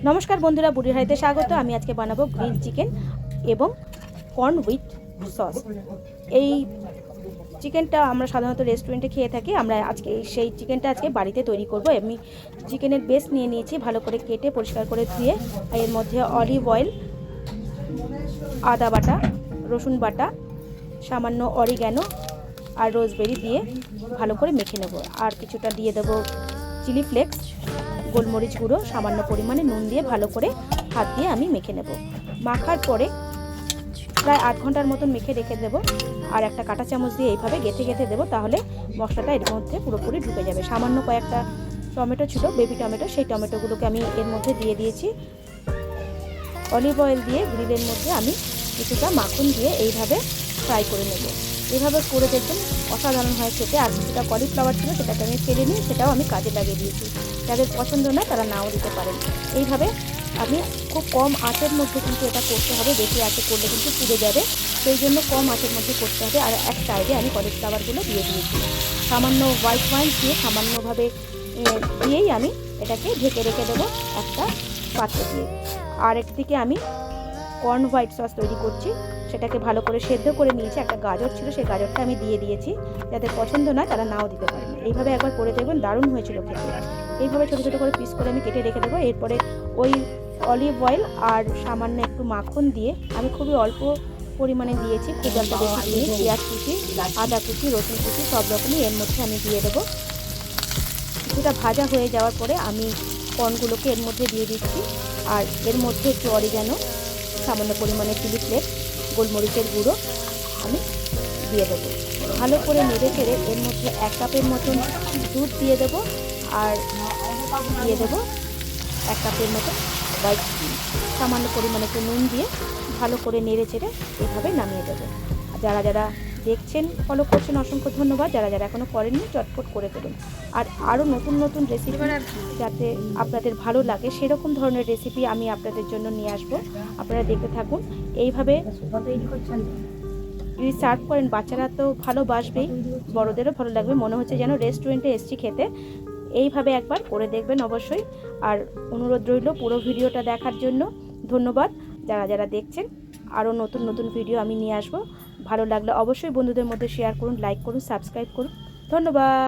নমস্কার বন্ধুরা, বুড়ির হাড়িতে স্বাগত। আমি আজকে বানাবো গ্রিল চিকেন এবং কর্ন উইথ সস। এই চিকেনটা আমরা সাধারণত রেস্টুরেন্টে খেয়ে থাকি। আমরা আজকে সেই চিকেনটা আজকে বাড়িতে তৈরি করব। আমি চিকেনের বেস নিয়ে নিয়েছি, ভালো করে কেটে পরিষ্কার করে ধুয়ে। এর মধ্যে অলিভ অয়েল, আদা বাটা, রসুন বাটা, সামান্য অরিগ্যানো আর রোজবেরি দিয়ে ভালো করে মেখে নেব। আর কিছুটা দিয়ে দেবো চিলি ফ্লেক্স, গোলমরিচ গুঁড়ো, সামান্য পরিমাণে নুন দিয়ে ভালো করে হাত দিয়ে আমি মেখে নেব। মাখার পরে প্রায় 8 ঘন্টার মতন মেখে রেখে দেবো। আর একটা কাঁটা চামচ দিয়ে এইভাবে গেঁথে গেঁথে দেবো, তাহলে মশলাটা এর মধ্যে পুরোপুরি ঢুকে যাবে। সামান্য কয়েকটা টমেটো ছিল, বেবি টমেটো, সেই টমেটোগুলোকে আমি এর মধ্যে দিয়ে দিয়েছি। অলিভ অয়েল দিয়ে গ্রিলের মধ্যে আমি কিছুটা মাখন দিয়ে এইভাবে ফ্রাই করে নেব। এইভাবে করে দেখবেন অসাধারণ হয় খেতে। আর কিছুটা কলিফ্লাওয়ার ছিল, সেটাকে আমি ফেলে নিয়ে সেটাও আমি কাজে লাগিয়ে দিয়েছি। যাদের পছন্দ নয় তারা নাও দিতে পারেন। এইভাবে আমি খুব কম আঁচের মধ্যে কিন্তু এটা করতে হবে, বেশি আঁচে করলে কিন্তু পুড়ে যাবে, সেই জন্য কম আঁচের মধ্যে করতে হবে। আর এক সাইডে আমি কলিফ্লাওয়ারগুলো দিয়ে দিয়েছি। সামান্য হোয়াইট ওয়াইন দিয়ে সামান্যভাবে দিয়েই আমি এটাকে ঢেকে রেখে দেবো একটা পাত্র দিয়ে। আর একদিকে আমি কর্ন হোয়াইট সস তৈরি করছি, সেটাকে ভালো করে সেদ্ধ করে নিয়েছি। একটা গাজর ছিল, সেই গাজরটা আমি দিয়ে দিয়েছি। যাদের পছন্দ নয় তারা নাও দিতে পারেন। এইভাবে একবার করে দেখবেন, দারুণ হয়েছিল খেতে। এইভাবে ছোটো ছোটো করে পিস করে আমি কেটে রেখে দেবো। এরপরে ওই অলিভ অয়েল আর সামান্য একটু মাখন দিয়ে, আমি খুবই অল্প পরিমাণে দিয়েছি, খুব একটা বেশি দিয়ে, পেঁয়াজ কুচি, আদা কুচি, রসুন কুচি সব রকমই এর মধ্যে আমি দিয়ে দেবো। কিছুটা ভাজা হয়ে যাওয়ার পরে আমি কর্নগুলোকে এর মধ্যে দিয়ে দিচ্ছি। আর এর মধ্যে একটু অরিগ্যানো, সামান্য পরিমাণে চিলি ফ্লেক্স, গোলমরিচের গুঁড়ো আমি দিয়ে দেবো। ভালো করে নেড়ে চেড়ে এর মধ্যে 1 কাপের মতন দুধ দিয়ে দেবো। আর দিয়ে দেবো 1 কাপের মতো হোয়াইট ক্রিম, সামান্য পরিমাণে একটু নুন দিয়ে ভালো করে নেড়ে চেড়ে এইভাবে নামিয়ে দেবো। যারা যারা দেখছেন, ফলো করছেন, অসংখ্য ধন্যবাদ। যারা যারা এখনও করেননি, চটপট করে ফেলুন। আর আরও নতুন নতুন রেসিপি যাতে আপনাদের ভালো লাগে, সেরকম ধরনের রেসিপি আমি আপনাদের জন্য নিয়ে আসবো। আপনারা দেখতে থাকুন। এইভাবে যদি সার্ভ করেন, বাচ্চারা তো ভালোবাসবেই, বড়োদেরও ভালো লাগবে, মনে হচ্ছে যেন রেস্টুরেন্টে এসছি খেতে। এইভাবে একবার করে দেখবেন অবশ্যই। আর অনুরোধ রইল পুরো ভিডিওটা দেখার জন্য। ধন্যবাদ যারা যারা দেখছেন। আরও নতুন নতুন ভিডিও আমি নিয়ে আসবো। ভালো লাগলে অবশ্যই বন্ধুদের মধ্যে শেয়ার করুন, লাইক করুন, সাবস্ক্রাইব করুন। ধন্যবাদ।